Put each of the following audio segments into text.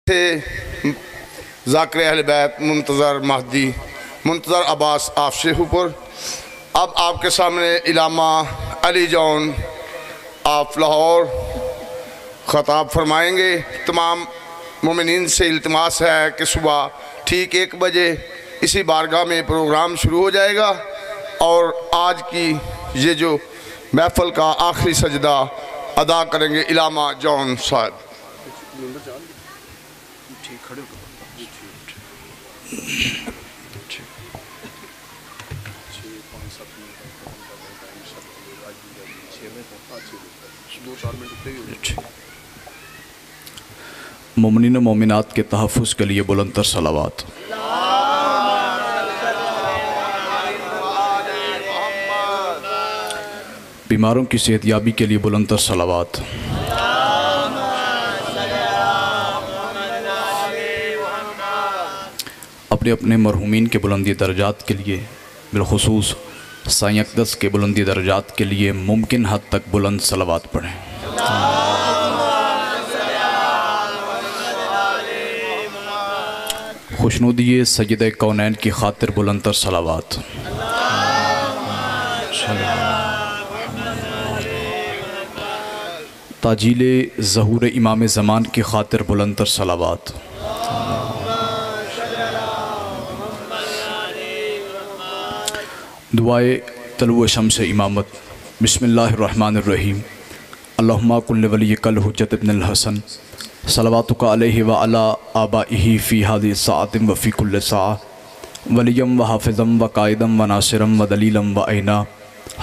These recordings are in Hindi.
थे ज़ाकिर अहले बैत मुंतज़र महदी मुंतज़र अब्बास आफशेहुपुर। अब आपके सामने इलामा अली जौन आप लाहौर ख़ताब फरमाएंगे। तमाम मोमिनीन से इल्तिमास है कि सुबह ठीक 1 बजे इसी बारगाह में प्रोग्राम शुरू हो जाएगा और आज की ये जो महफ़िल का आखिरी सजदा अदा करेंगे इलामा जॉन साहब। मोमिनीन व मोमिनात के तहफ़्फ़ुज़ के लिए बुलंदतर सलावात। बीमारों की सेहतयाबी के लिए बुलंदतर सलावात। अपने अपने मरहूमीन के बुलंदी दर्जात के लिए बिलखुसूस साईं अक़दस के बुलंदी दर्जात के लिए मुमकिन हद तक बुलंद सलावात पढ़ें। खुशनुदी सय्यद कौनैन की खातिर बुलंदतर सलावात। ताजीले ज़हूर इमाम ज़मान की खातिर बुलंदतर सलावात। दुआए तलुए शम्स इमामत। बिस्मिल्लाहिर्रहमानिर्रहीम। अल्लाहुम्मा कुल्ल वलिय्यकल हुज्जत इब्नुल हसन सलवातुका अलैहि व अला आबाइही फ़ी हाज़िहि साअतिन व फ़ी कुल्लि साअ वलिय्यम व हाफ़िज़म व काइदम व नासिरम व दलीलम व ऐना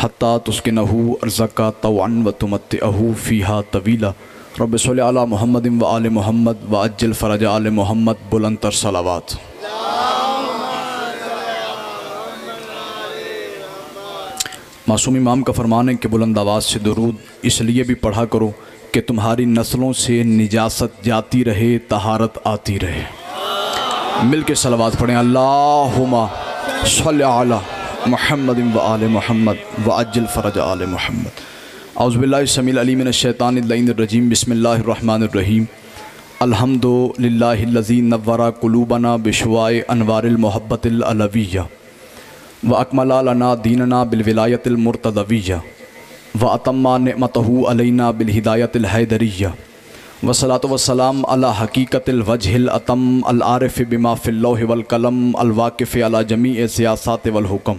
हत्ता तुस्किनहू अर्ज़का तौअन व तुमत्तिअहू फ़ीहा तवीला। रब्बि सल्लि अला मुहम्मदिन व आले मुहम्मद व अज्जिल फ़रज आले मुहम्मद। बुलंदतर सलावात। मासूम इमाम का फरमान है कि बुलंद आवाज़ से दुरूद इसलिए भी पढ़ा करो कि तुम्हारी नस्लों से निजासत जाती रहे, तहारत आती रहे। मिल के सलावात पढ़ें। अल्लाहुम्मा सल्लि अला मुहम्मद व आले मुहम्मद व अज्जिल फ़रज आले मुहम्मद। औज़ु बिल्लाहि समील अलीम मिनश शैतानिर लईनिर रजीम। बिस्मिल्लाहिर रहमानिर रहीम। अल्हम्दुलिल्लाहिल्लज़ी नव्वरा क़ुलूबना बिशवाए अनवारिल मोहब्बतिल अलविय्या व अकमला लना दीनना बिल विलायतिल मुर्तज़विय्या व अतम्मा निअमतहू अलैना बिल हिदायतिल हैदरिय्या व सलातु व सलाम अला हकीकतिल वजहिल अतम अल आरिफ़ बिमा फ़िल लौहि वल कलम अल वाक़िफ़ अला जमीअ सियासात वल हुक्म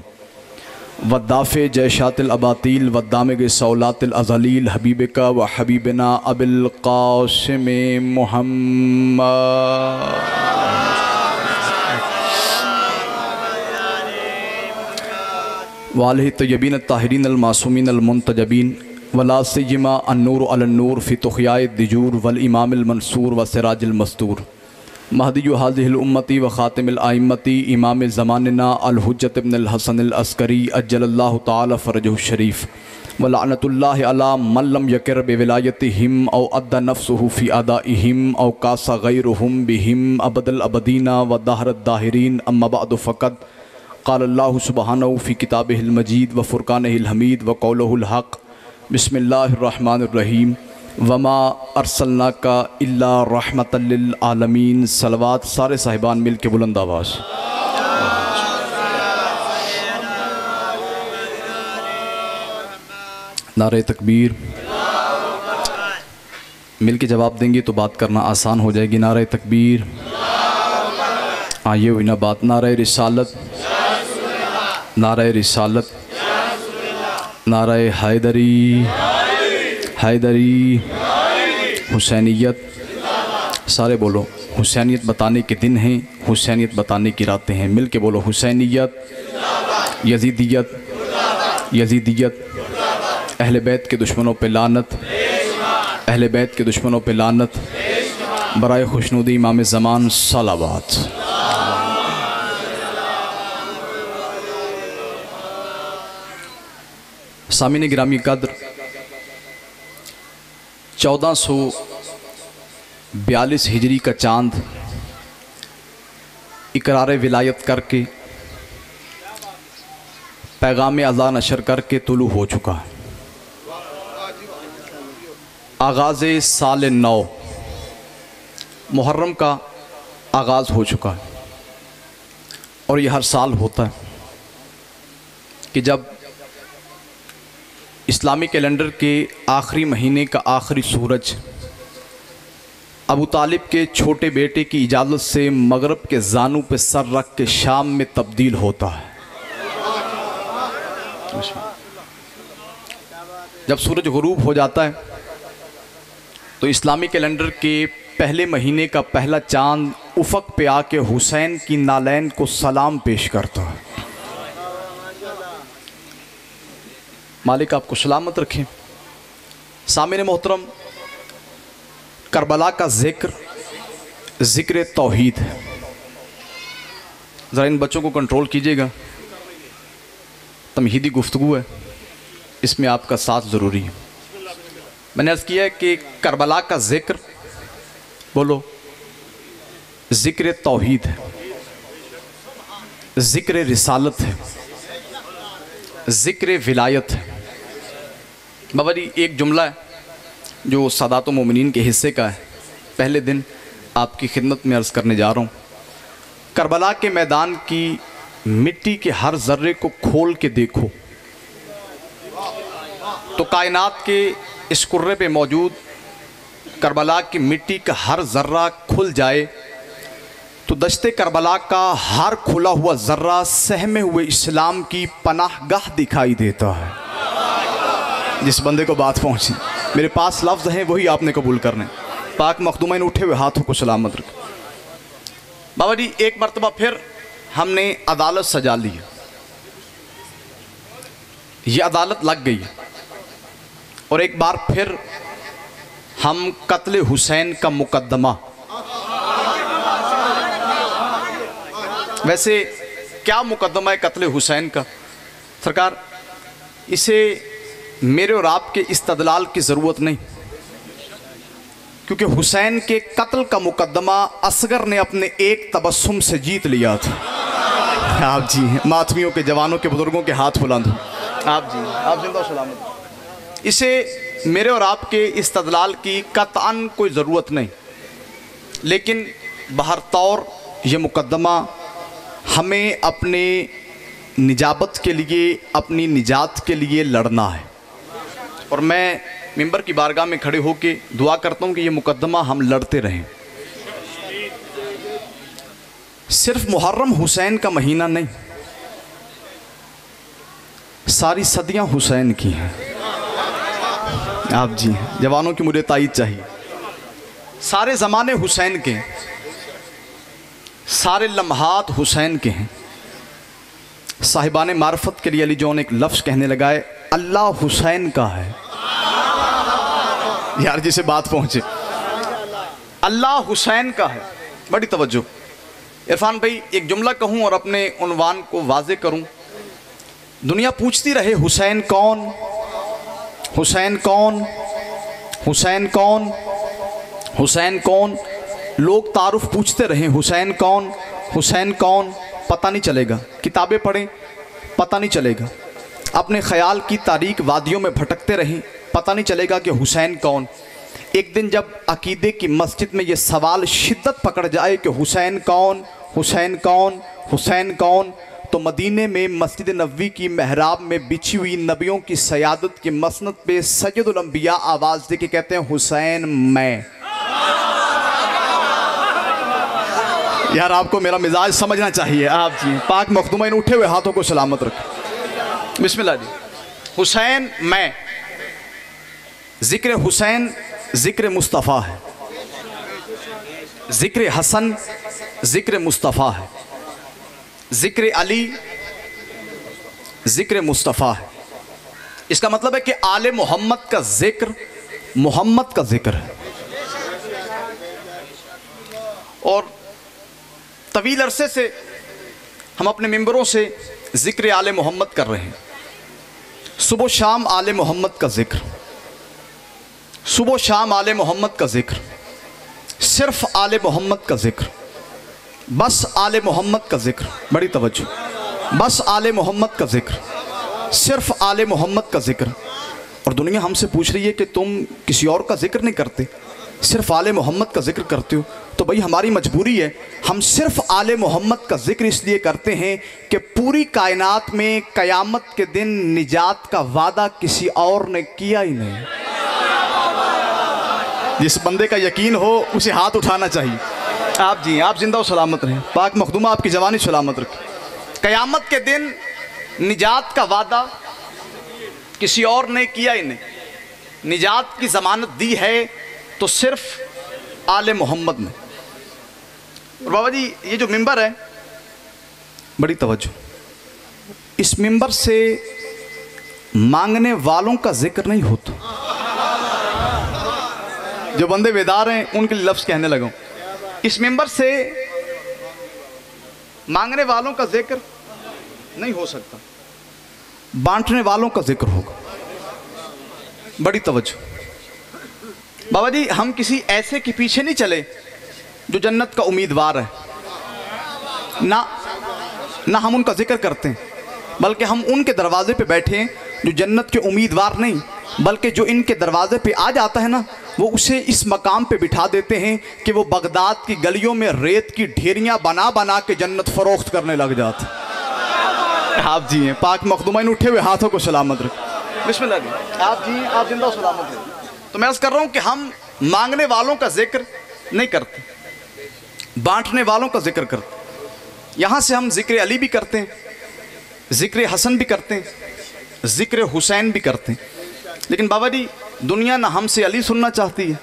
व दाफ़े जैशातिल अबातील व दामिग सौलातिल अज़लील हबीबिका व हबीबना अबिल क़ासिम मुहम्मद वालहि तय्यबीन ताहिरीन अल मासूमीन अल मुंतजबीन वला सियमा अन्नूर अलन्नूर फ़ी तुख़याए दिजूर वल इमामिल मंसूर व सिराजिल मस्तूर महदियु हाज़िहिल उम्मती व ख़ातिमिल आइम्मती इमाम ज़मानिना अल हुज्जत इब्नुल हसन अल अस्करी अज्जलल्लाहु तआला फ़रजहु शरीफ व लअनतुल्लाहि अला मन लम यकिर बिविलायतिहिम औ अद्दा नफ़्सुहु फ़ी अदाइहिम औ कासा गैरुहुम बिहिम अबदल अबदीना व दहरत दाहिरीन। अम्मा बअदु फ़क़द क़ाल अल्लाहु सुब्हानहु फ़ी किताबिहिल मजीद व फ़ुरक़ानिहिल हमीद व क़ौलुहुल हक़। बिस्मिल्लाहिर रहमानिर रहीम। वमा अरसलनाका इल्ला रहमतल लिल आलमीन। सलवात। सारे साहिबान मिल के बुलंद आवाज़। नारे तकबीर। मिल के जवाब देंगे तो बात करना आसान हो जाएगी। नारे तकबीर। ये हुई ना बात। नारे रिसालत, नारे रिसालत, नारे हैदरी, हैदरी, हुसैनियत। सारे बोलो। हुसैनियत बताने के दिन हैं, हुसैनियत बताने की रातें हैं। मिल के बोलो। हुसैनियत, यजीदियत, यजीदियत। अहले बैत के दुश्मनों पे लानत, अहले बैत के दुश्मनों पे लानत। बराए खुशनुदी इमाम ज़मान सलावात। सामीन गिरामी कद्र 1442 हिजरी का चाँद इकरार विलायत करके पैगाम अज़ा नशर करके तुलू हो चुका है। आगाज़ साल नौ मुहर्रम का आगाज़ हो चुका है और ये हर साल होता है कि जब इस्लामी कैलेंडर के आखिरी महीने का आखिरी सूरज अबू तालिब के छोटे बेटे की इजाज़त से मगरब के जानू पे सर रख के शाम में तब्दील होता है। जब सूरज गुरूब हो जाता है तो इस्लामी कैलेंडर के पहले महीने का पहला चांद उफ़क़ पे आके हुसैन की नालैन को सलाम पेश करता है। मालिक आपको सलामत रखें। सामने मोहतरम, करबला का ज़िक्र तौहीद है। ज़रा इन बच्चों को कंट्रोल कीजिएगा, तमहीदी गुफ्तगू है, इसमें आपका साथ ज़रूरी है। मैंने अर्ज़ किया है कि करबला का ज़िक्र, बोलो, ज़िक्र तौहीद है, ज़िक्र रिसालत है, ज़िक्र विलायत है। बाबा जी, एक जुमला है जो सादात मोमिनीन के हिस्से का है, पहले दिन आपकी खिदमत में अर्ज़ करने जा रहा हूँ। करबला के मैदान की मिट्टी के हर ज़र्रे को खोल के देखो तो कायनात के इस कुर्रे पे मौजूद करबला की मिट्टी का हर ज़र्रा खुल जाए तो दश्ते करबला का हर खुला हुआ ज़र्रा सहमे हुए इस्लाम की पनाहगाह दिखाई देता है। जिस बंदे को बात पहुँची, मेरे पास लफ्ज़ हैं वही आपने कबूल करने। पाक मखदूमैन उठे हुए हाथों को सलामत रखें। बाबा जी, एक मरतबा फिर हमने अदालत सजा ली है। ये अदालत लग गई है और एक बार फिर हम कत्ल हुसैन का मुकद्दमा, वैसे क्या मुकद्दमा है कत्ल हुसैन का सरकार, इसे मेरे और आपके इस्तदलाल की ज़रूरत नहीं, क्योंकि हुसैन के कत्ल का मुकद्दमा असगर ने अपने एक तबस्सुम से जीत लिया था। आप जी मातमियों के, जवानों के, बुजुर्गों के हाथ बुलंद हो। आप जी, आप जिंदा सलामत। इसे मेरे और आपके इस्तदलाल की कतअन कोई ज़रूरत नहीं, लेकिन बहर तौर ये मुकद्दमा हमें अपने निजाबत के लिए, अपनी निजात के लिए लड़ना है। और मैं मिंबर की बारगाह में खड़े होके दुआ करता हूँ कि ये मुकद्दमा हम लड़ते रहें। सिर्फ मुहर्रम हुसैन का महीना नहीं, सारी सदियाँ हुसैन की हैं। आप जी, जवानों की मुझे ताईद चाहिए। सारे ज़माने हुसैन के, सारे लम्हात हुसैन के हैं। साहिबान मार्फत के लिए अली जौन एक लफ्ज़ कहने लगा है, अल्लाह हुसैन का है। यार जिसे बात पहुँचे, अल्लाह हुसैन का है। बड़ी तवज्जो। इरफान भाई, एक जुमला कहूँ और अपने उन्वान को वाज़े करूँ। दुनिया पूछती रहे हुसैन कौन, हुसैन कौन, हुसैन कौन, हुसैन कौन। लोग तारुफ पूछते रहे हुसैन कौन, हुसैन कौन, पता नहीं चलेगा। किताबें पढ़ें, पता नहीं चलेगा। अपने ख्याल की तारीक वादियों में भटकते रहें, पता नहीं चलेगा कि हुसैन कौन। एक दिन जब अकीदे की मस्जिद में ये सवाल शिद्दत पकड़ जाए कि हुसैन कौन, हुसैन कौन, हुसैन कौन, तो मदीने में मस्जिद नबवी की महराब में बिछी हुई नबियों की सयादत की मसनद पे सैयदुल अंबिया आवाज़ दे के कहते हैं, हुसैन मैं। यार आपको मेरा मिजाज समझना चाहिए। आप जी, पाक मखदूमैन उठे हुए हाथों को सलामत रखें। बिस्मिल्लाह जी। हुसैन मैं, ज़िक्र हुसैन ज़िक्र मुस्तफ़ा है, ज़िक्र हसन ज़िक्र मुस्तफ़ा है, ज़िक्र अली ज़िक्र मुस्तफ़ा है। इसका मतलब है कि आले मोहम्मद का ज़िक्र मोहम्मद का ज़िक्र है। और तवील अरसे से हम अपने मिंबरों से ज़िक्र आले मोहम्मद कर रहे हैं। सुबह शाम आले मोहम्मद का ज़िक्र, सुबह शाम आले मोहम्मद का ज़िक्र, सिर्फ आले मोहम्मद का ज़िक्र, बस आले मोहम्मद का ज़िक्र। बड़ी तवज्जो। बस आले मोहम्मद का ज़िक्र, सिर्फ आले मोहम्मद का ज़िक्र। और दुनिया हमसे पूछ रही है कि तुम किसी और का ज़िक्र नहीं करते। सिर्फ आले मोहम्मद का जिक्र करते हो, तो भाई हमारी मजबूरी है, हम सिर्फ आले मोहम्मद का जिक्र इसलिए करते हैं कि पूरी कायनात में क़यामत के दिन निजात का वादा किसी और ने किया ही नहीं। जिस बंदे का यकीन हो उसे हाथ उठाना चाहिए। आप जी आप जिंदा और सलामत रहें, पाक मखदूमा आपकी जवानी सलामत रखें। क़यामत के दिन निजात का वादा किसी और ने किया ही नहीं, निजात की ज़मानत दी है तो सिर्फ आले मोहम्मद ने। और बाबा जी ये जो मिंबर है, बड़ी तवज्जो, इस मिंबर से मांगने वालों का जिक्र नहीं होता। जो बंदे बेदार हैं उनके लिए लफ्ज़ कहने लगा, इस मिंबर से मांगने वालों का जिक्र नहीं हो सकता, बांटने वालों का जिक्र होगा। बड़ी तवज्जो बाबा जी, हम किसी ऐसे के पीछे नहीं चले जो जन्नत का उम्मीदवार है, ना हम उनका जिक्र करते हैं, बल्कि हम उनके दरवाजे पे बैठे हैं जो जन्नत के उम्मीदवार नहीं, बल्कि जो इनके दरवाजे पे आ जाता है ना, वो उसे इस मकाम पे बिठा देते हैं कि वो बगदाद की गलियों में रेत की ढेरियां बना बना के जन्नत फरोख्त करने लग जाते। आप जी हैं, पाक मखदूमैन उठे हुए हाथों को सलामत रखें। बिस्मिल्लाह जी, आप जी आप जिंदा सलामत हैं। तो मैं अर्ज़ कर रहा हूँ कि हम मांगने वालों का जिक्र नहीं करते, बांटने वालों का जिक्र करते। यहाँ से हम ज़िक्र अली भी करते हैं, ज़िक्र हसन भी करते हैं, ज़िक्र हुसैन भी करते हैं, लेकिन बाबा जी दुनिया ना हमसे अली सुनना चाहती है,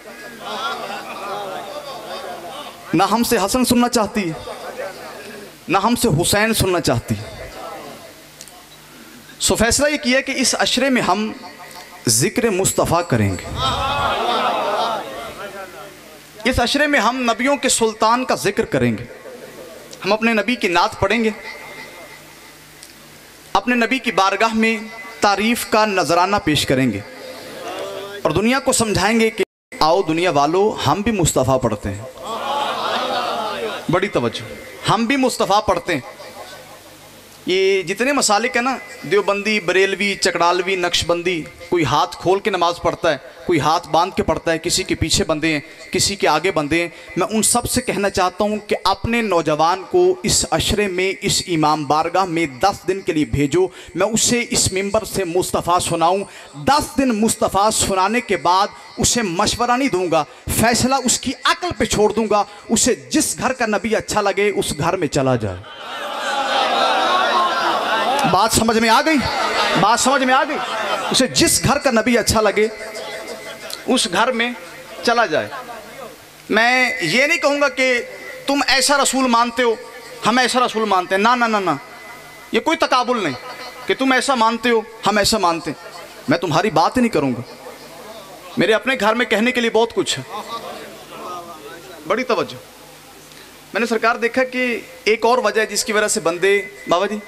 ना हमसे हसन सुनना चाहती है, ना हमसे हुसैन सुनना चाहती है। सो फैसला ये किया कि इस अशरे में हम ज़िक्र मुस्तफ़ा करेंगे। इस अशरे में हम नबियों के सुल्तान का जिक्र करेंगे, हम अपने नबी की नात पढ़ेंगे, अपने नबी की बारगाह में तारीफ़ का नजराना पेश करेंगे और दुनिया को समझाएंगे कि आओ दुनिया वालों, हम भी मुस्तफ़ा पढ़ते हैं। बड़ी तवज्जो, हम भी मुस्तफ़ा पढ़ते हैं। ये जितने मसालिक है ना, देवबंदी, बरेलवी, चकड़ालवी, नक्शबंदी, कोई हाथ खोल के नमाज़ पढ़ता है, कोई हाथ बांध के पढ़ता है, किसी के पीछे बंदे हैं, किसी के आगे बंदे हैं। मैं उन सब से कहना चाहता हूँ कि अपने नौजवान को इस अशरे में, इस इमाम बारगाह में 10 दिन के लिए भेजो, मैं उसे इस मिंबर से मुस्तफ़ा सुनाऊँ। 10 दिन मुस्तफ़ा सुनाने के बाद उसे मशवरा नहीं दूंगा, फैसला उसकी अक्ल पे छोड़ दूंगा। उसे जिस घर का नबी अच्छा लगे उस घर में चला जाए। बात समझ में आ गई? बात समझ में आ गई? उसे जिस घर का नबी अच्छा लगे उस घर में चला जाए। मैं ये नहीं कहूँगा कि तुम ऐसा रसूल मानते हो, हम ऐसा रसूल मानते हैं, ना ना ना ना, ये कोई तकाबुल नहीं कि तुम ऐसा मानते हो हम ऐसा मानते हैं। मैं तुम्हारी बात ही नहीं करूँगा, मेरे अपने घर में कहने के लिए बहुत कुछ है। बड़ी तवज्जो, मैंने सरकार देखा कि एक और वजह है जिसकी वजह से बंदे बाबा जी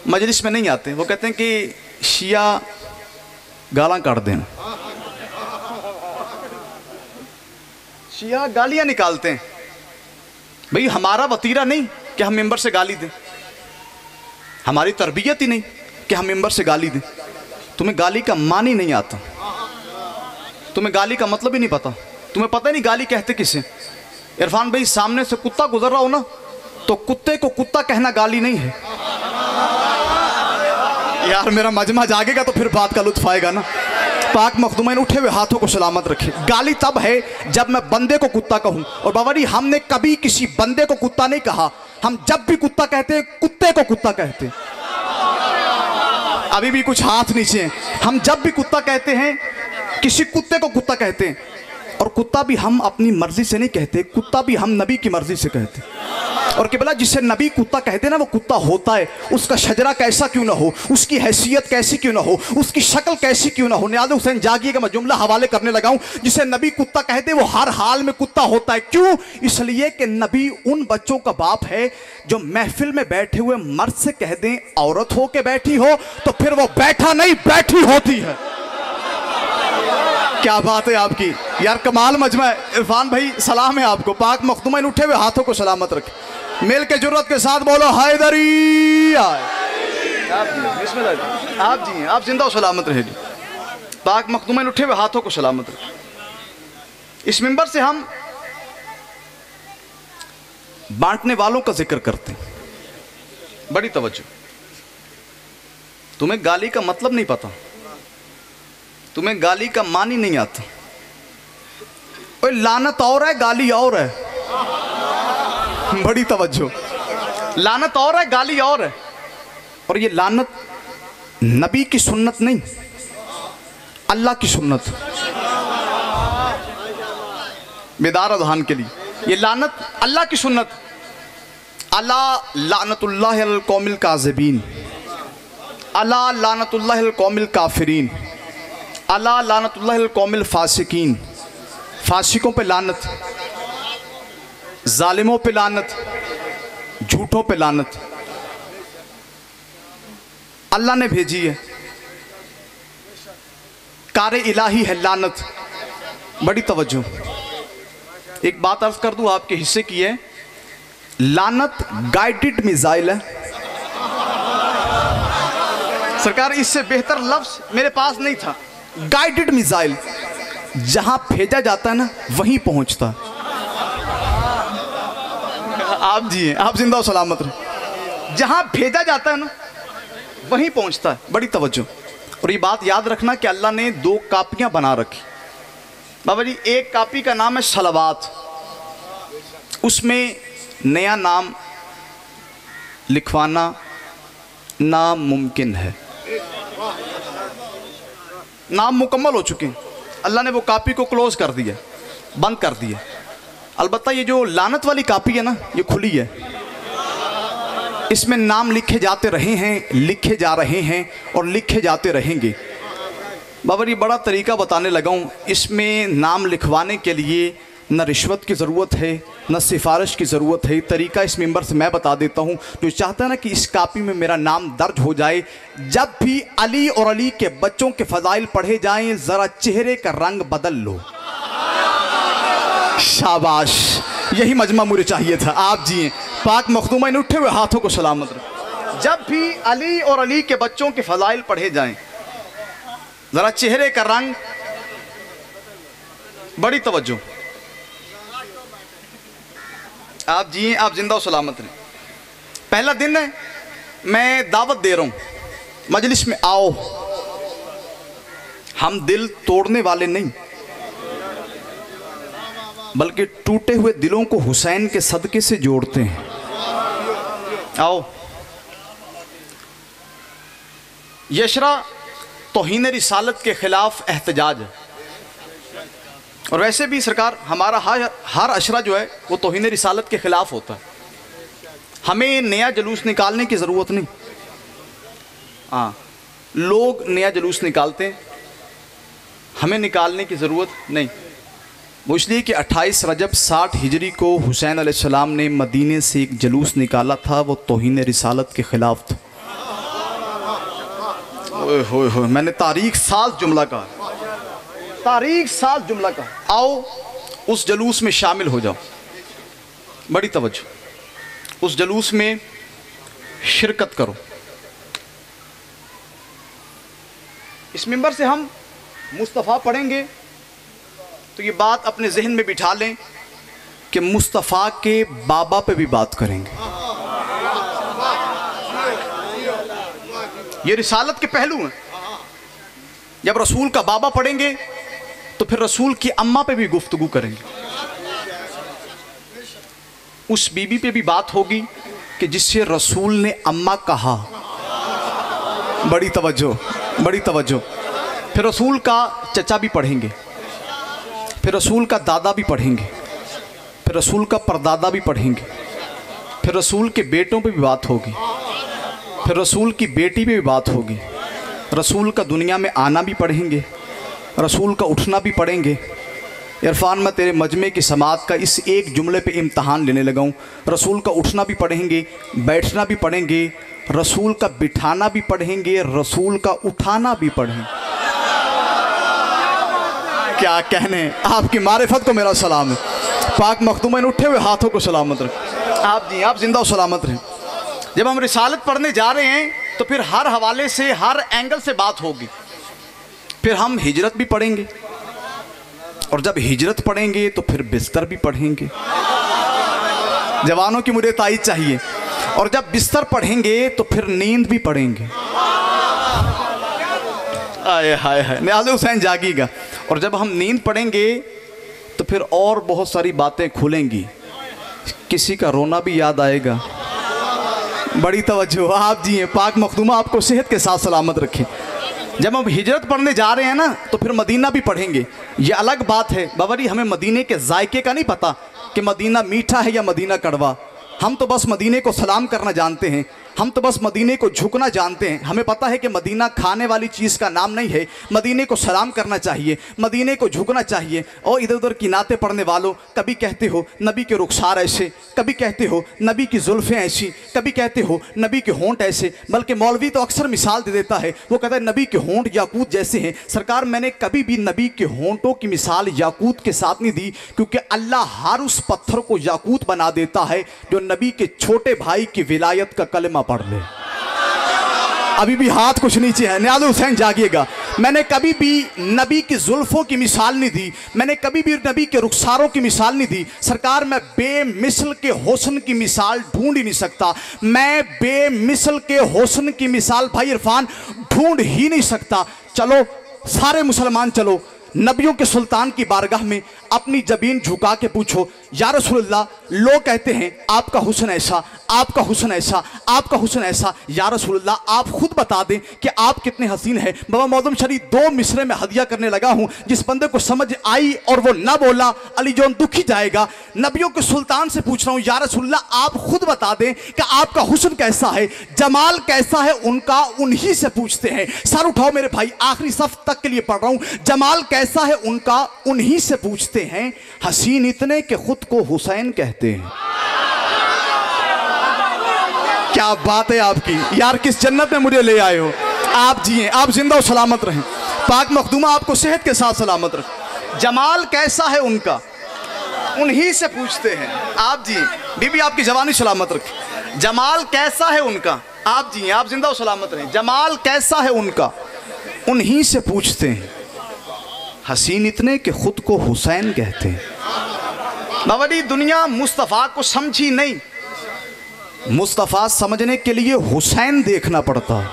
मजलिस में नहीं आते। वो कहते हैं कि शिया गालां काट दें, शिया गालियां निकालते हैं। भाई हमारा वतीरा नहीं कि हम मिंबर से गाली दें, हमारी तरबियत ही नहीं कि हम मिंबर से गाली दें। तुम्हें गाली का मान ही नहीं आता, तुम्हें गाली का मतलब ही नहीं पता, तुम्हें पता ही नहीं गाली कहते किसे। इरफान भाई, सामने से कुत्ता गुजर रहा हो ना, तो कुत्ते को कुत्ता कहना गाली नहीं है। यार मेरा मजमा जागेगा तो फिर बात का लुत्फ आएगा ना। पाक मखदूमैन उठे हुए हाथों को सलामत रखे। गाली तब है जब मैं बंदे को कुत्ता कहूं, और बाबा जी हमने कभी किसी बंदे को कुत्ता नहीं कहा। हम जब भी कुत्ता कहते हैं कुत्ते को कुत्ता कहते हैं। अभी भी कुछ हाथ नीचे हैं। हम जब भी कुत्ता कहते हैं किसी कुत्ते को कुत्ता कहते हैं, और कुत्ता भी हम अपनी मर्जी से नहीं कहते, कुत्ता भी हम नबी की मर्जी से कहते हैं। और कि भला जिसे नबी कुत्ता कहते ना वो कुत्ता होता है, उसका शजरा कैसा क्यों ना हो, उसकी हैसियत कैसी क्यों ना हो, उसकी शक्ल कैसी क्यों ना हो। नियाज़ हुसैन जागिएगा, मैं जुमला हवाले करने लगा हूं। जिसे नबी कुत्ता कहते वो हर हाल में कुत्ता होता है। क्यों? इसलिए कि नबी उन बच्चों का बाप है जो महफिल में बैठे हुए मर्द से कह दें औरत हो के बैठी हो तो फिर वो बैठा नहीं बैठी होती है। क्या बात है आपकी यार, कमाल मजमा है। इरफान भाई सलाम है आपको। पाक मखदूमैन उठे हुए हाथों को सलामत रखे। मिल के जुर्रत के साथ बोलो हैदरी। आप जी आप जिंदा सलामत रहे जी। पाक मखदूमैन उठे हुए हाथों को सलामत रखे। इस मिंबर से हम बांटने वालों का जिक्र करते हैं। बड़ी तवज्जो। तुम्हें गाली का मतलब नहीं पता, तुम्हें गाली का मानी नहीं आता। ओए लानत और है, गाली और है। बड़ी तवज्जो। लानत और है, गाली और है। और ये लानत नबी की सुन्नत नहीं, अल्लाह की सुन्नत। बेदार अज़हान के लिए ये लानत अल्लाह की सुन्नत। अला लानतुल्लाहि अलल कौमिल काज़िबीन, अला लानतुल्लाहि अलल कौमिल काफिरीन, अला लानतुल्लाहि अलल कौमिल फासिकीन। फासिकों पे लानत, जालिमों पे लानत, झूठों पे लानत। अल्लाह ने भेजी है, कार इलाही है लानत। बड़ी तवज्जो। एक बात अर्ज कर दूं आपके हिस्से की है, लानत गाइडेड मिसाइल है। सरकार इससे बेहतर लफ्ज मेरे पास नहीं था। गाइडेड मिसाइल, जहां भेजा जाता है ना वहीं पहुंचता है। आप जी हैं, आप जिंदा और सलामत रहे। जहां भेजा जाता है ना वहीं पहुंचता है। बड़ी तवज्जो। और ये बात याद रखना कि अल्लाह ने 2 कापियां बना रखी। बाबा जी, एक कापी का नाम है सलावात, उसमें नया नाम लिखवाना नामुमकिन है। नाम मुकम्मल हो चुके हैं, अल्लाह ने वो कापी को क्लोज कर दिया, बंद कर दिया। अलबत्ता ये जो लानत वाली कापी है ना, ये खुली है। इसमें नाम लिखे जाते रहे हैं, लिखे जा रहे हैं और लिखे जाते रहेंगे। बाबा ये बड़ा तरीका बताने लगा हूँ। इसमें नाम लिखवाने के लिए न रिश्वत की ज़रूरत है, न सिफारिश की ज़रूरत है। तरीका इस मिंबर से मैं बता देता हूँ। जो चाहता है ना कि इस कापी में मेरा नाम दर्ज हो जाए, जब भी अली और अली के बच्चों के फ़ज़ाइल पढ़े जाएं, ज़रा चेहरे का रंग बदल लो। शाबाश, यही मजमा मुझे चाहिए था। आप जिए, पाक मखदूमा इन उठे हुए हाथों को सलामत रखें। जब भी अली और अली के बच्चों के फ़ज़ाइल पढ़े जाएं, ज़रा चेहरे का रंग। बड़ी तवज्जो। आप जिए, आप जिंदा और सलामत रहें। पहला दिन है, मैं दावत दे रहा हूँ, मजलिस में आओ। हम दिल तोड़ने वाले नहीं, बल्कि टूटे हुए दिलों को हुसैन के सदके से जोड़ते हैं। आओ। यशरा तौहीन रिसालत के खिलाफ एहतजाज है। और वैसे भी सरकार, हमारा हर अशरा जो है वो तौहीन रिसालत के खिलाफ होता है। हमें नया जुलूस निकालने की ज़रूरत नहीं। हाँ, लोग नया जुलूस निकालते हैं, हमें निकालने की ज़रूरत नहीं। वो इसलिए कि 28 रजब 60 हिजरी को हुसैन अलैहिस्सलाम ने मदीने से एक जुलूस निकाला था, वो तौहीन रिसालत के ख़िलाफ़ था। ओए होए होए, मैंने तारीख साज जुमला कहा, तारीख साज जुमला कहा। आओ उस जुलूस में शामिल हो जाओ। बड़ी तवज्जो। उस जुलूस में शिरकत करो। इस मिंबर से हम मुस्तफ़ा पढ़ेंगे तो ये बात अपने जहन में बिठा लें कि मुस्तफ़ा के बाबा पे भी बात करेंगे। ये रिसालत के पहलू हैं। जब रसूल का बाबा पढ़ेंगे तो फिर रसूल की अम्मा पे भी गुफ्तगू करेंगे। उस बीबी पे भी बात होगी कि जिससे रसूल ने अम्मा कहा। बड़ी तवज्जो, बड़ी तवज्जो। फिर रसूल का चचा भी पढ़ेंगे, फिर रसूल का दादा भी पढ़ेंगे, फिर रसूल का परदादा भी पढ़ेंगे, फिर रसूल के बेटों पे भी बात होगी, फिर रसूल की बेटी पे भी बात होगी। रसूल का दुनिया में आना भी पढ़ेंगे, रसूल का उठना भी पढ़ेंगे। इरफान, मैं तेरे मजमे की समात का इस एक जुमले पे इम्तहान लेने लगा हूँ। रसूल का उठना भी पढ़ेंगे, बैठना भी पढ़ेंगे, रसूल का बिठाना भी पढ़ेंगे, रसूल का उठाना भी पढ़ेंगे। क्या कहने, आपकी मारिफत को मेरा सलाम है। पाक मखदूम इन उठे हुए हाथों को सलामत रखें। आप जी, आप जिंदा और सलामत रहें। जब हम रिसालत पढ़ने जा रहे हैं तो फिर हर हवाले से, हर एंगल से बात होगी। फिर हम हिजरत भी पढ़ेंगे और जब हिजरत पढ़ेंगे तो फिर बिस्तर भी पढ़ेंगे। जवानों की मुझे ताईद चाहिए। और जब बिस्तर पढ़ेंगे तो फिर नींद भी पढ़ेंगे। आए हाय हाय, न्याज़ हुसैन जागेगा। और जब हम नींद पढ़ेंगे तो फिर और बहुत सारी बातें खुलेंगी। किसी का रोना भी याद आएगा। बड़ी तवज्जो, आप जी हैं, पाक मखदूमा आपको सेहत के साथ सलामत रखें। जब हम हिजरत पढ़ने जा रहे हैं ना तो फिर मदीना भी पढ़ेंगे। ये अलग बात है बाबा जी, हमें मदीने के जायके का नहीं पता कि मदीना मीठा है या मदीना कड़वा। हम तो बस मदीने को सलाम करना जानते हैं, हम तो बस मदीने को झुकना जानते हैं। हमें पता है कि मदीना खाने वाली चीज़ का नाम नहीं है। मदीने को सलाम करना चाहिए, मदीने को झुकना चाहिए। और इधर उधर की नाते पढ़ने वालों, कभी कहते हो नबी के रुखसार ऐसे, कभी कहते हो नबी की जुल्फ़ें ऐसी, कभी कहते हो नबी के होंठ ऐसे। बल्कि मौलवी तो अक्सर मिसाल दे देता है, वो कहता है नबी के होंठ याकूत जैसे हैं। सरकार, मैंने कभी भी नबी के होंठों की मिसाल याकूत के साथ नहीं दी, क्योंकि अल्लाह हर उस पत्थर को याकूत बना देता है जो नबी के छोटे भाई की विलायत का कलमा पढ़ ले। अभी भी हाथ कुछ नीचे है, न्याज़ हुसैन जागिएगा। मैंने कभी भी नबी की जुल्फों की मिसाल नहीं दी, मैंने कभी भी नबी के रुखसारों की मिसाल नहीं दी। सरकार, मैं बेमिसल के हुस्न की मिसाल ढूंढ ही नहीं सकता। मैं बेमिसल के हुस्न की मिसाल भाई इरफान ढूंढ ही नहीं सकता। चलो सारे मुसलमान चलो नबियों के सुल्तान की बारगाह में अपनी जबीन झुका के पूछो, या रसूलल्लाह, लोग कहते हैं आपका हुस्न ऐसा, आपका हुस्न ऐसा, आपका हुस्न ऐसा। या रसूलल्लाह, आप खुद बता दें कि आप कितने हसीन हैं। बाबा मौदम शरीफ 2 मिसरे में हदिया करने लगा हूं। जिस बंदे को समझ आई और वो ना बोला, अली जौन दुखी जाएगा। नबियों के सुल्तान से पूछ रहा हूं, या रसूलल्लाह, आप खुद बता दें कि आपका हुस्न कैसा है, जमाल कैसा है उनका, उन्हीं से पूछते हैं। सर उठाओ मेरे भाई, आखिरी सफ तक के लिए पढ़ रहा हूं। जमाल कैसा है उनका, उन्हीं से पूछते हैं। हसीन इतने कि खुद को हुसैन कहते हैं। क्या बात है आपकी यार, किस जन्नत में मुझे ले आए हो। आप जिए, आप जिंदा और सलामत रहें। पाक मखदूमा आपको सेहत के साथ सलामत रखें। जमाल कैसा है उनका, उन्हीं से पूछते हैं। आप जिए, बीबी आपकी जवानी सलामत रखें। जमाल कैसा है उनका, आप जिए, आप जिंदा और सलामत रहें। जमाल कैसा है उनका, उन्हीं से पूछते हैं। हसीन इतने कि खुद को हुसैन कहते हैं। बाबा जी, दुनिया मुस्तफ़ा को समझी नहीं, मुस्तफ़ा समझने के लिए हुसैन देखना पड़ता है।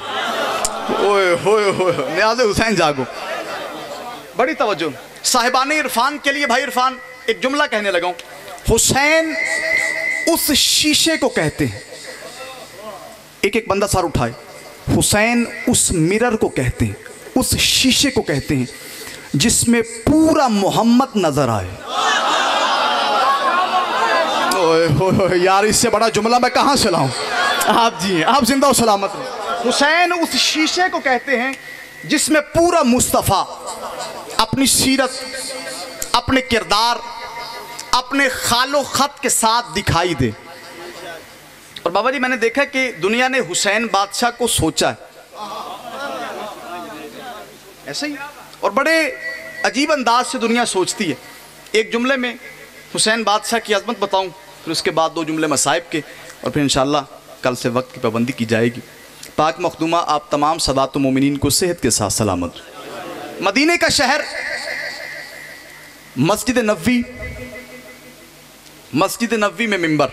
ओए होए होए, न्याज़ हुसैन जागो। बड़ी तवज्जो। साहिबाने इरफान के लिए भाई इरफान एक जुमला कहने लगा हूं। हुसैन उस शीशे को कहते हैं, एक एक बंदा सर उठाए। हुसैन उस मिरर को कहते हैं, उस शीशे को कहते हैं जिसमें पूरा मोहम्मद नजर आए। ओए होए यार, इससे बड़ा जुमला मैं कहाँ से लाऊं। आप जी, आप जिंदा और सलामत रहें। हुसैन उस शीशे को कहते हैं जिसमें पूरा मुस्तफ़ा अपनी सीरत, अपने किरदार, अपने खालो खत के साथ दिखाई दे। और बाबा जी, मैंने देखा कि दुनिया ने हुसैन बादशाह को सोचा है ऐसे ही, और बड़े अजीब अंदाज से दुनिया सोचती है। एक जुमले में हुसैन बादशाह की अज़मत बताऊं, फिर उसके बाद 2 जुमले मसाइब के, और फिर इंशाअल्लाह कल से वक्त की पाबंदी की जाएगी। पाक मखदूमा आप तमाम सदात मोमिनीन को सेहत के साथ सलामत। मदीने का शहर, मस्जिद नबवी में मिंबर।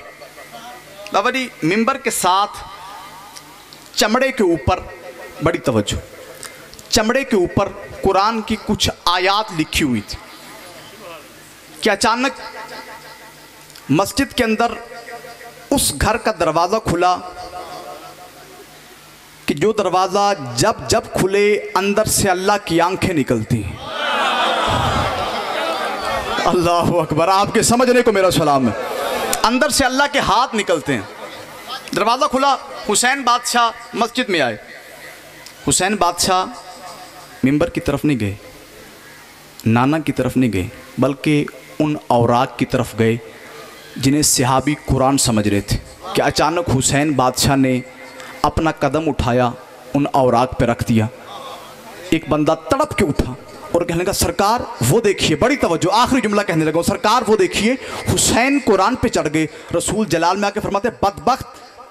बाबा जी, मिंबर के साथ चमड़े के ऊपर, बड़ी तवज्जो, चमड़े के ऊपर कुरान की कुछ आयात लिखी हुई थी कि अचानक मस्जिद के अंदर उस घर का दरवाज़ा खुला कि जो दरवाज़ा जब जब खुले अंदर से अल्लाह की आंखें निकलती। अल्लाह अकबर, आपके समझने को मेरा सलाम है। अंदर से अल्लाह के हाथ निकलते हैं। दरवाज़ा खुला, हुसैन बादशाह मस्जिद में आए। हुसैन बादशाह मिंबर की तरफ नहीं गए, नाना की तरफ नहीं गए, बल्कि उन औराक की तरफ गए जिन्हें सहाबी कुरान समझ रहे थे। कि अचानक हुसैन बादशाह ने अपना कदम उठाया, उन औराक पे रख दिया। एक बंदा तड़प के उठा और कहने लगा, सरकार वो देखिए, बड़ी तवज्जो, आखिरी जुमला कहने लगा, सरकार वो देखिए हुसैन कुरान पे चढ़ गए। रसूल जलाल में आके फरमाते, बदबख्त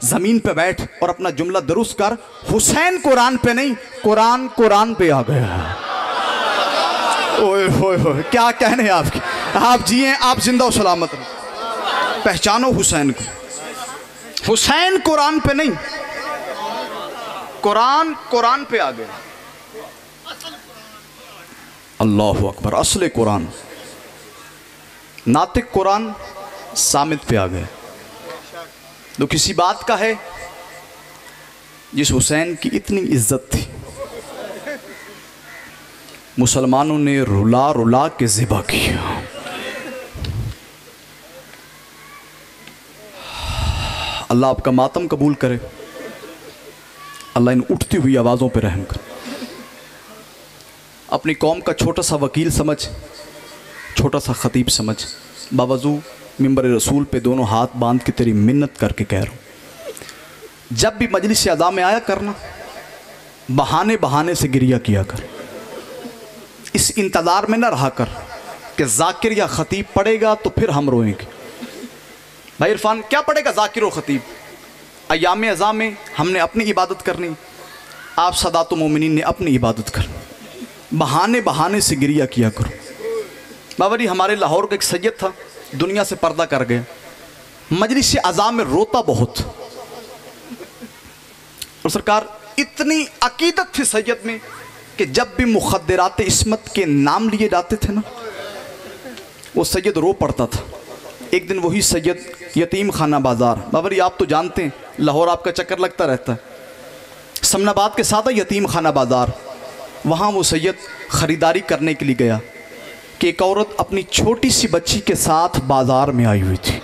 ज़मीन पे बैठ और अपना जुमला दुरुस्त कर। हुसैन कुरान पे नहीं, कुरान पे आ गया। ओए होए होए, क्या कहने हैं आपके। आप जिए, आप जिंदा और सलामत रहें। पहचानो हुसैन को। हुसैन कुरान पे नहीं, कुरान पे आ गया। अल्लाह अकबर, असले कुरान, नातिक कुरान सामित पे आ गए। तो किसी बात का है जिस हुसैन की इतनी इज्जत थी, मुसलमानों ने रुला रुला के ज़िबा किया। अल्लाह आपका मातम कबूल करे, अल्लाह इन उठती हुई आवाज़ों पे रहम करे। अपनी कौम का छोटा सा वकील समझ, छोटा सा ख़तीब समझ, बावजू मिंबर रसूल पे दोनों हाथ बांध के तेरी मिन्नत करके कह रहा हूँ, जब भी मजलिस अज़ा में आया करना, बहाने बहाने से गिरिया किया कर। इस इंतज़ार में न रहा कर कि जाकिर या ख़तीब पढ़ेगा तो फिर हम रोएंगे। भाई इरफान, क्या पढ़ेगा जाकिर और ख़तीब? अयाम अज़ा में हमने अपनी इबादत करनी, आप सदातुल मोमिनीन ने अपनी इबादत करनी। बहाने बहाने से गिरिया किया करो। बाबरी, हमारे लाहौर का एक सैयद था, दुनिया से पर्दा कर गया। मजलिस अज़ा में रोता बहुत, और सरकार इतनी अकीदत थी सैयद में कि जब भी मुखद्दरात इस्मत के नाम लिए जाते थे ना, वो सैयद रो पड़ता था। एक दिन वही सैयद यतीम खाना बाज़ार, बाबरी आप तो जानते हैं लाहौर आपका चक्कर लगता रहता है, समनाबाद के साथ है यतीम खाना बाज़ार। वहाँ वो सैयद ख़रीदारी करने के लिए गया कि एक औरत अपनी छोटी सी बच्ची के साथ बाज़ार में आई हुई थी।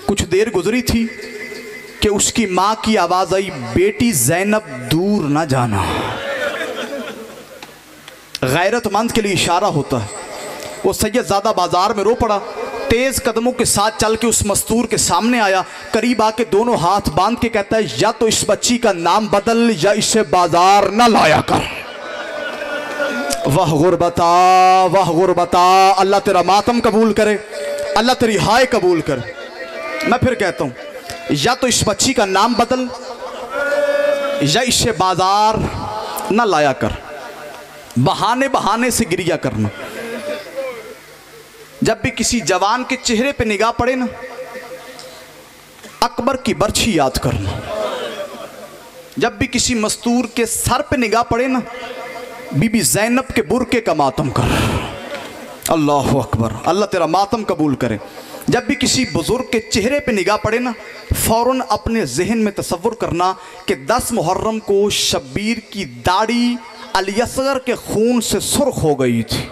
कुछ देर गुजरी थी कि उसकी माँ की आवाज़ आई, बेटी ज़ैनब दूर ना जाना। गैरतमंद के लिए इशारा होता है। वो सैयद ज़्यादा बाज़ार में रो पड़ा, तेज़ कदमों के साथ चल के उस मस्तूर के सामने आया, करीब आके दोनों हाथ बांध के कहता है, या तो इस बच्ची का नाम बदल या इसे बाज़ार न लाया कर। वाह गुरबता, वाह गुरबता। अल्लाह तेरा मातम कबूल करे, अल्लाह तेरी हाय कबूल करे। मैं फिर कहता हूँ, या तो इस बच्ची का नाम बदल या इसे बाज़ार न लाया कर। बहाने बहाने से गिरिया करना। जब भी किसी जवान के चेहरे पे निगाह पड़े ना, अकबर की बर्छी याद करना। जब भी किसी मस्तूर के सर पे निगाह पड़े ना, बीबी ज़ैनब के बुरके का मातम कर। अल्लाह अकबर, अल्लाह तेरा मातम कबूल करे। जब भी किसी बुजुर्ग के चेहरे पे निगाह पड़े ना, फ़ौरन अपने जहन में तसव्वुर करना कि 10 मुहर्रम को शब्बीर की दाढ़ी अली असगर के खून से सुर्ख हो गई थी।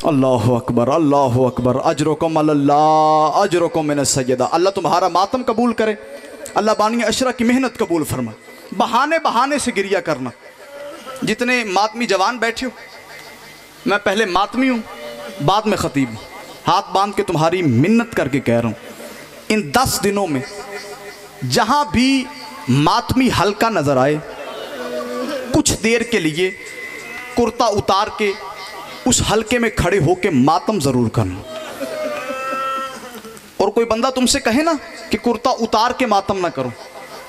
अल्लाह अकबर, अल्लाह अकबर। अजरुकुम अल्लाह, अजरुकुम मिन सय्यदा। अल्लाह तुम्हारा मातम कबूल करे, अल्लाह बानी अशरा की मेहनत कबूल फरमाए। बहाने बहाने से गिरिया करना। जितने मातमी जवान बैठे हो, मैं पहले मातमी हूँ, बाद में ख़तीब। हाथ बांध के तुम्हारी मिन्नत करके कह रहा हूँ, इन 10 दिनों में जहाँ भी मातमी हल्का नज़र आए, कुछ देर के लिए कुर्ता उतार के उस हल्के में खड़े होके मातम ज़रूर करना। और कोई बंदा तुमसे कहे ना कि कुर्ता उतार के मातम ना करो,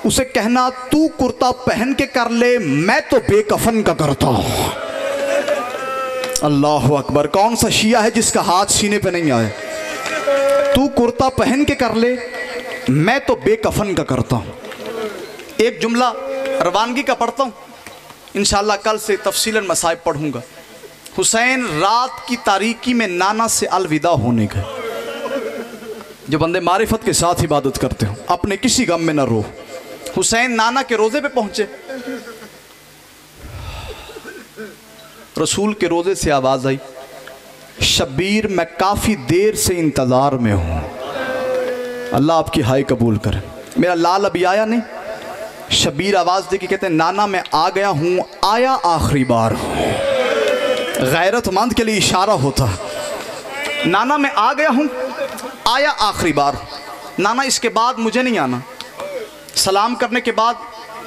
उसे कहना तू कुर्ता पहन के कर ले, मैं तो बेकफन का करता हूँ। अल्लाह अकबर। कौन सा शिया है जिसका हाथ सीने पे नहीं आए? तू कुर्ता पहन के कर ले, मैं तो बेकफन का करता हूँ। एक जुमला रवानगी का पढ़ता हूँ, इंशाअल्लाह कल से तफसीलन मसाइब पढ़ूँगा। हुसैन रात की तारीकी में नाना से अलविदा होने गए। जो बंदे मारिफत के साथ इबादत करते हो, अपने किसी गम में न रो। हुसैन नाना के रोज़े पे पहुँचे, रसूल के रोज़े से आवाज़ आई, शब्बीर मैं काफ़ी देर से इंतज़ार में हूँ। अल्लाह आपकी हाय कबूल करे। मेरा लाल अभी आया नहीं। शब्बीर आवाज़ दे के कहते हैं, नाना मैं आ गया हूँ, आया आखिरी बार हूँ। गैरतमंद के लिए इशारा होता है, नाना मैं आ गया हूँ, आया आखिरी बार। नाना इसके बाद मुझे नहीं आना। सलाम करने के बाद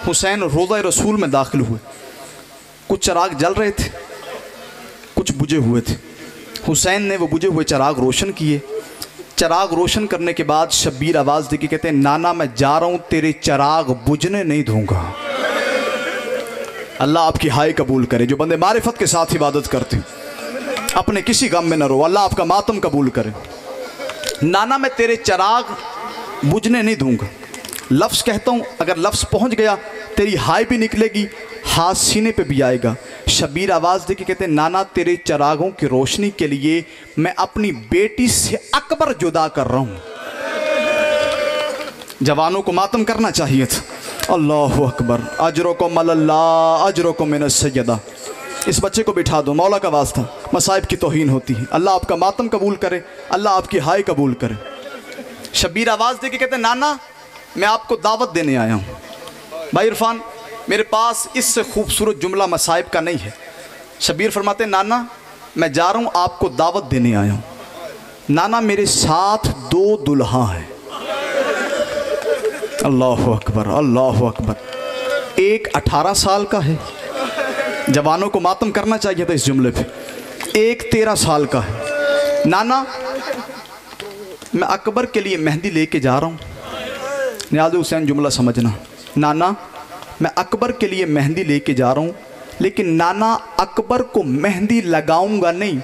हुसैन रोज़ा रसूल में दाखिल हुए। कुछ चिराग जल रहे थे, कुछ बुझे हुए थे। हुसैन ने वो बुझे हुए चिराग रोशन किए। चिराग रोशन करने के बाद शब्बीर आवाज़ दे के कहते हैं, नाना मैं जा रहा हूँ, तेरे चिराग बुझने नहीं दूंगा। अल्लाह आपकी हाय कबूल करे। जो बंदे मारिफत के साथ इबादत करते हैं, अपने किसी गम में न रो, अल्लाह आपका मातम कबूल करे। नाना मैं तेरे चिराग बुझने नहीं दूंगा। लफ्ज़ कहता हूँ, अगर लफ्ज़ पहुँच गया तेरी हाय भी निकलेगी, हाथ सीने पे भी आएगा। शबीर आवाज़ दे के कहते हैं, नाना तेरे चिरागों की रोशनी के लिए मैं अपनी बेटी से अकबर जुदा कर रहा हूँ। जवानों को मातम करना चाहिए था। अल्लाह अकबर, अजरो को मल्ला अजरो को मिन सैयदा। इस बच्चे को बिठा दो, मौला का वास्ता, मसाइब की तौहीन होती है। अल्लाह आपका मातम कबूल करे, अल्लाह आपकी हाय कबूल करे। शबीर आवाज़ दे के कहते हैं, नाना मैं आपको दावत देने आया हूँ। भाई इरफान, मेरे पास इससे खूबसूरत जुमला मसाइब का नहीं है। शबीर फरमाते, नाना मैं जा रहा हूँ, आपको दावत देने आया हूँ। नाना मेरे साथ 2 दुल्हा हैं। अल्लाह अकबर, अल्लाह अकबर। एक 18 साल का है, जवानों को मातम करना चाहिए था इस जुमले पे। एक 13 साल का है। नाना मैं अकबर के लिए मेहंदी लेके जा रहा हूँ। नियाज़ हुसैन जुमला समझना। नाना मैं अकबर के लिए मेहंदी लेके जा रहा हूँ, लेकिन नाना अकबर को मेहंदी लगाऊंगा नहीं,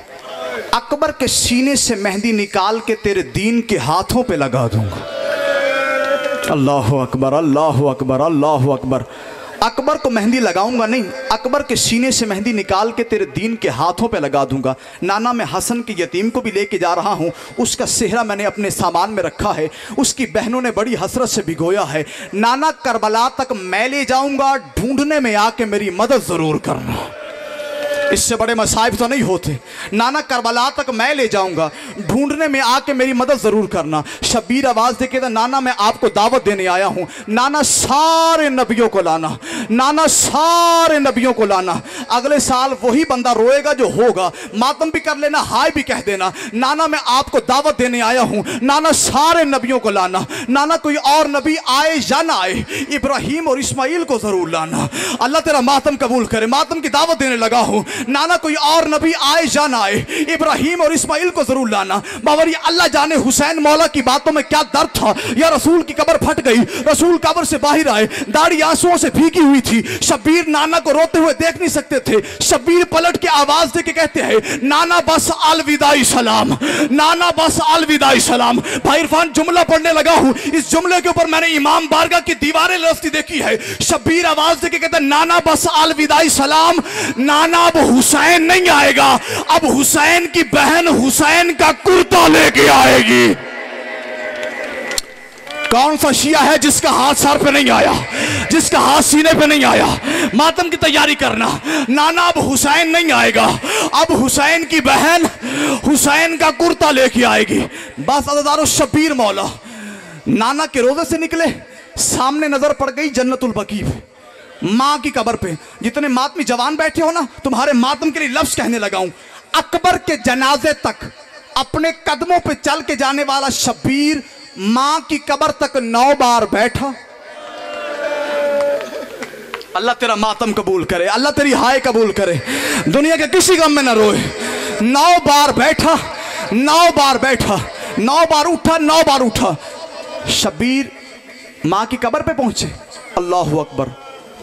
अकबर के सीने से मेहंदी निकाल के तेरे दीन के हाथों पे लगा दूंगा। अल्लाह अकबर, अल्लाह अकबर, अल्लाह अकबर। अकबर को मेहंदी लगाऊंगा नहीं, अकबर के सीने से मेहंदी निकाल के तेरे दीन के हाथों पे लगा दूंगा। नाना मैं हसन के यतीम को भी लेके जा रहा हूँ, उसका सेहरा मैंने अपने सामान में रखा है, उसकी बहनों ने बड़ी हसरत से भिगोया है। नाना करबला तक मैं ले जाऊंगा, ढूंढने में आके मेरी मदद ज़रूर करना। इससे बड़े मसाइब तो नहीं होते। नाना करबला तक मैं ले जाऊंगा, ढूंढने में आके मेरी मदद ज़रूर करना। शबीर आवाज़ दे के, नाना मैं आपको दावत देने आया हूँ। नाना सारे नबियों को लाना, नाना सारे नबियों को लाना। अगले साल वही बंदा रोएगा जो होगा, मातम भी कर लेना, हाय भी कह देना। नाना मैं आपको दावत देने आया हूँ, नाना सारे नबियों को लाना। नाना कोई और नबी आए या ना आए, इब्राहीम और इस्माइल को ज़रूर लाना। अल्लाह तेरा मातम कबूल करे। मातम की दावत देने लगा हूँ। नाना कोई और नबी आए या ना आए, इब्राहीम और इस्माइल को जरूर लाना। बावरी अल्लाह जाने हुसैन मौला की बातों में क्या दर्द था। या रसूल की कब्र फट गई, रसूल कब्र से बाहर आए, दाढ़ी आंसुओं से भीगी हुई थी। शब्बीर नाना को रोते हुए देख नहीं सकते थे। शब्बीर पलट के आवाज दे के कहते हैं, नाना बस अलविदाई सलाम, नाना बस अलविदाई सलाम। भाई इरफान जुमला पढ़ने लगा हूं, इस जुमले के ऊपर मैंने इमाम बारगाह की दीवारें लरसती देखी है। शब्बीर आवाज दे के कहते हैं, नाना बस अलविदाई सलाम। नाना अब हुसैन नहीं आएगा, अब हुसैन की बहन हुसैन का कुर्ता लेके आएगी। कौन सा शिया है जिसका हाथ सर पे नहीं आया, जिसका हाथ सीने पे नहीं आया? मातम की तैयारी करना। नाना अब हुसैन नहीं आएगा, अब हुसैन की बहन हुसैन का कुर्ता लेके आएगी। बस अज़ादारो शब्बीर मौला नाना के रोजे से निकले, सामने नजर पड़ गई जन्नतुल बकी पे, माँ की कब्र पे। जितने मातमी जवान बैठे हो ना, तुम्हारे मातम के लिए लफ्ज कहने लगा हूं। अकबर के जनाजे तक अपने कदमों पे चल के जाने वाला शब्बीर माँ की कब्र तक 9 बार बैठा। अल्लाह तेरा मातम कबूल करे, अल्लाह तेरी हाय कबूल करे, दुनिया के किसी गम में ना रोए। 9 बार बैठा, 9 बार बैठा, 9 बार उठा, 9 बार उठा। शब्बीर माँ की कब्र पे पहुंचे। अल्लाह अकबर,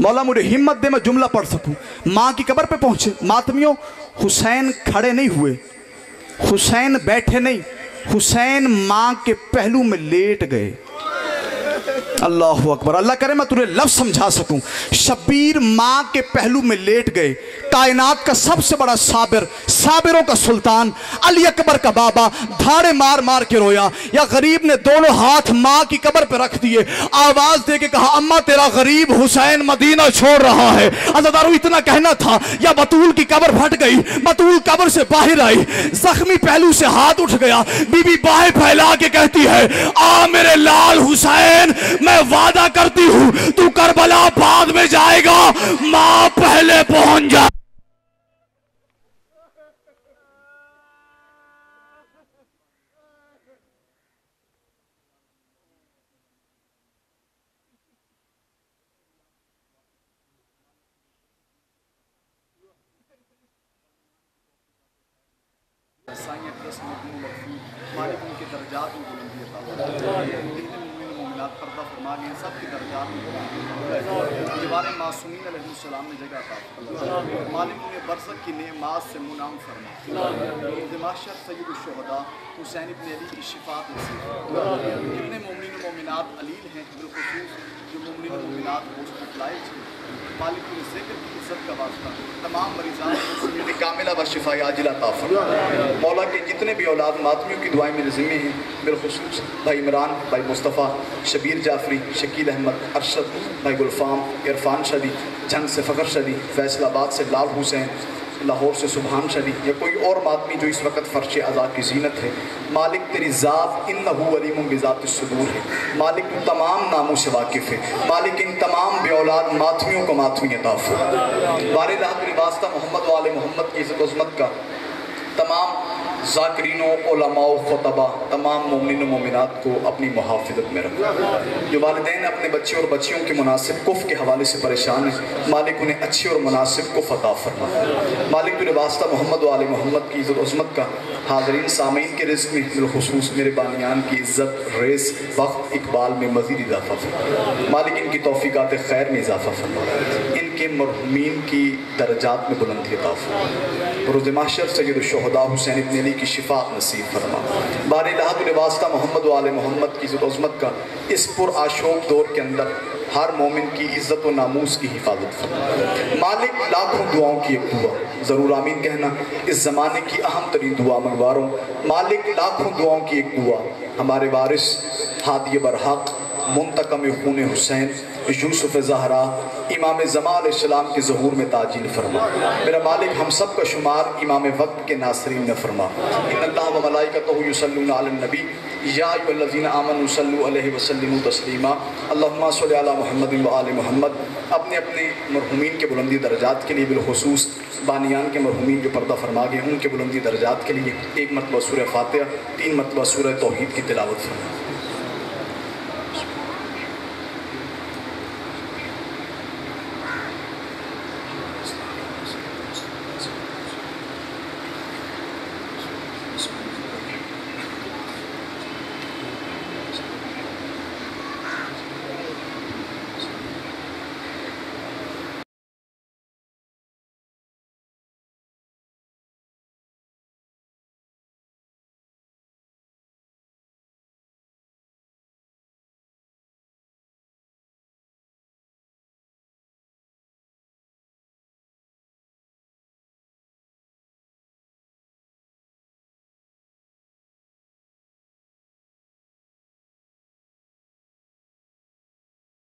मौला मुझे हिम्मत दे मैं जुमला पढ़ सकूं। माँ की कब्र पे पहुंचे। मातमियों, हुसैन खड़े नहीं हुए, हुसैन बैठे नहीं, हुसैन माँ के पहलू में लेट गए। अल्लाह अकबर, अल्लाह करे मैं तुझे लफ्ज समझा सकूं। शब्बीर माँ के पहलू में लेट गए। कायनात का सबसे बड़ा साबिर, साबिरों का सुल्तान अली अकबर का बाबा धाड़े मार मार के रोया। या गरीब ने दोनों हाथ माँ की कब्र पे रख दिए, आवाज दे के कहा, अम्मा तेरा गरीब हुसैन मदीना छोड़ रहा है। अज़ादारो इतना कहना था। या बतूल की कब्र फट गई, बतूल कब्र से बाहर आई, जख्मी पहलू से हाथ उठ गया। बीबी बाहें फैला के कहती है, आ मेरे लाल हुसैन, मैं वादा करती हूं तू करबला बाद में जाएगा, मां पहले पहुंच जा। मोमिनात पर्दा फरमा गए सब की दर्जात में दीवार मासूमीन अलैहिस्सलाम ने जगह था मालिक ने बरसक की नेमाज से मुनाम फरमा दिमाशर सैयद शुहदा हुसैन इब्न अली की शिफात नसीब कितने मोमिन मोमिनात अलील हैं बिलखुसूस जो मोमिन मोमिनात हॉस्पिटलाइज हैं मालिक ने ज़िक्र की इज़्ज़त का वास्ता तमाम मरीज़ान को कामिला व शिफा आजिला अता फरमा। मौला के जितने भी औलाद मातमियों की दुआएं मेरे ज़िम्मे हैं बिलखुसूस भाई इमरान, भाई मुस्तफ़ा, शबीर जाफरी, शकील अहमद, अरशद, भाई गुलफाम, इरफान शदी, झंग से फ़खर शदी, फैसलाबाद से लाल हुसैन, लाहौर से सुबहान शदी या कोई और मातमी जो इस वक्त फ़र्श आज़ाद की जीनत है, मालिक तेरी ज़ात इन्नहु अलीमुन बिज़ातिस सुदूर है। मालिक तू तमाम नामों से वाकिफ़ है। मालिक इन तमाम बेऔलाद मातमियों को मातमी अता फरमा। वारिद हक़ वास्ता मोहम्मद व आले मोहम्मद की इज़्ज़त उज़्मत का तमाम ज़ाकिरीनों, उलमाओ, खुतबा, तमाम मोमिन मोमिनात को अपनी मुहाफ़िज़त में रखा। जो वालिदैन अपने बच्चे और बच्चियों के मुनासिब कुफ़ के हवाले से परेशान हैं, मालिक उन्हें अच्छी और मुनासिब कुफ़ अता फरमा। मालिक तेरे वास्ता मोहम्मद व आले मोहम्मद की इज़्ज़त उज़्मत का हाज़रीन सामीन के रिज़्क़ में बिलख़ुसूस मेरे बानियान की इज़्ज़त, रेस, वक्त, इकबाल में मज़ीद इज़ाफ़ा फरमा। मालिक इनकी तौफ़ीक़ात खैर में इज़ाफ़ा फरमा। इनके मरहूमीन की दर्जात में बुलंदी अता फरमा। रोज़ महशर सय्यद शुहदा हुसैन इब्न अली की शिफा नसीब फरमा। बारे इलाहा वास्ता मोहम्मद व आले मोहम्मद की इज़्ज़त उज़्मत का इस पुरआशोक दौर के अंदर हर मोमिन की इज़्ज़त व नामूस की हिफाजत फरमा। मालिक लाखों दुआओं की एक दुआ ज़रूर आमीन कहना, इस ज़माने की अहम तरीन दुआ मंगवारों। मालिक लाखों दुआओं की एक दुआ हमारे वारिस हादी बरहक मुंतकम खून हुसैन यूसुफ ज़हरा इमाम ज़मा अलैहिस्सलाम के ज़हूर में ताजील फरमा। मेरा मालिक हम सब का शुमार इमाम वक्त के नासरीन ने फरमा। इन्नल्लाह व मलाइकतहु युसल्लूना अलन नबी या अय्युहल्लज़ीना आमनू सल्लू अलैहि व सल्लिमू तस्लीमा अल्लाहुम्मा सल्लि अला मुहम्मदिन व आलि मुहम्मद। अपने अपने मरहूमीन के बुलंदी दर्जात के लिए बिलखुसूस बानियान के मरहूमीन जो पर्दा फरमा गए उनके बुलंदी दर्जात के लिए एक मरतबा सूरह फातिहा, 3 मरतबा सूरह तौहीद की तिलावत फरमा।